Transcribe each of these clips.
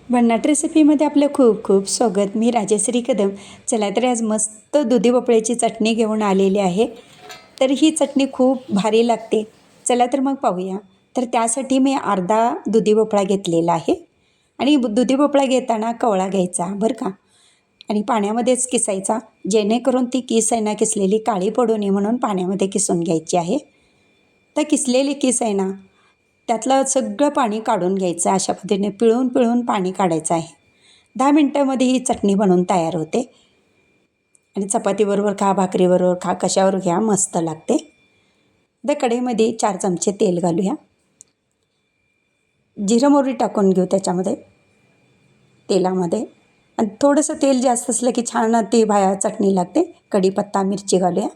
भन्नाट रेसिपीमध्ये आपलं खूप खूप स्वागत. मी राजश्री कदम. चला तर आज मस्त दुधी भोपळ्याची चटणी घेऊन आलेली आहे. तर ही चटणी खूप भारी लागते. चला तर मग पाहूया. तर त्यासाठी मी अर्धा दुधी भोपळा घेतलेला आहे आणि दुधी भोपळा घेताना कवळा घ्यायचा बरं का, आणि पाण्यामध्येच किसायचा, जेणेकरून ती किस आहे ना किसलेली काळी पडू नये म्हणून पाण्यामध्ये किसून घ्यायची आहे. तर किसलेली किस आहे ना त्यातलं सगळं पाणी काढून घ्यायचं. अशा पद्धतीने पिळून पिळून पाणी काढायचं आहे. 10 मिनटामध्ये ही चटणी बनवून तयार होते आणि चपातीबरोबर खा, भाकरीबरोबर खा, कशावर घ्या, मस्त लागते. तर कढईमध्ये 4 चमचे तेल घालूया. जिरं मोहरी टाकून घेऊ त्याच्यामध्ये तेलामध्ये, आणि थोडंसं तेल जास्त असलं की छान ती चटणी लागते. कढीपत्ता, मिरची घालूया.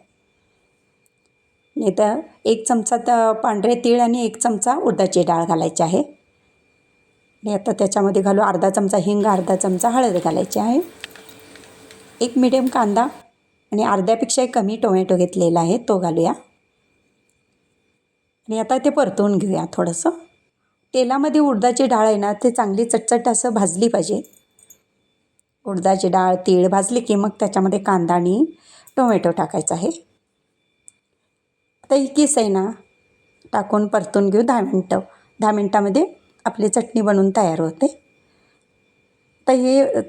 नाही तर 1 चमचा पांढरे तीळ आणि 1 चमचा उडदाची डाळ घालायची आहे. आणि आता त्याच्यामध्ये घालू अर्धा चमचा हिंग, अर्धा चमचा हळद घालायची आहे. 1 मिडियम कांदा आणि अर्ध्यापेक्षाही कमी टोमॅटो घेतलेला आहे, तो घालूया. आणि आता ते परतवून घेऊया थोडंसं. तेलामध्ये उडदाची डाळ आहे ना ते चांगली चटचट असं भाजली पाहिजे. उडदाची डाळ, तीळ भाजली की मग त्याच्यामध्ये कांदा आणि टोमॅटो टाकायचा आहे. आता ही किस आहे ना टाकून परतून घेऊ 10 मिनटं. 10 मिनटामध्ये आपली चटणी बनवून तयार होते. तर हे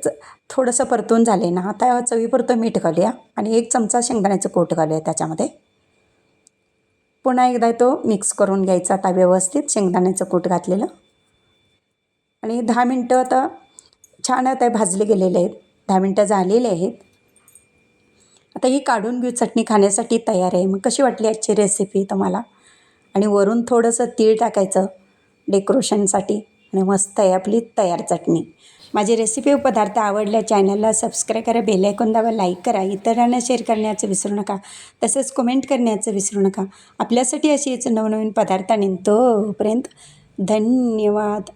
थोडंसं परतून झाले ना, आता चवीपुरतं मीठ घालूया आणि 1 चमचा शेंगदाण्याचं कूट घालूया त्याच्यामध्ये. पुन्हा एकदा तो मिक्स करून घ्यायचा आता व्यवस्थित, शेंगदाण्याचं कूट घातलेलं. आणि 10 मिनटं आता छान आता भाजले गेलेले आहेत. 10 मिनटं झालेले आहेत. आता ही काढून घेऊ, चटणी खाण्यासाठी तयार आहे. मग कशी वाटली आजची रेसिपी तुम्हाला? आणि वरून थोडंसं तीळ टाकायचं डेकोरेशनसाठी आणि मस्त आहे आपली तयार चटणी. माझी रेसिपी व पदार्थ आवडल्या चॅनलला सबस्क्राईब करा, बेल आयकॉन दाबा, लाईक करा, इतरांना शेअर करण्याचं विसरू नका. तसेच कमेंट करण्याचं विसरू नका. आपल्यासाठी अशीच नवनवीन पदार्थ आणि तोपर्यंत धन्यवाद.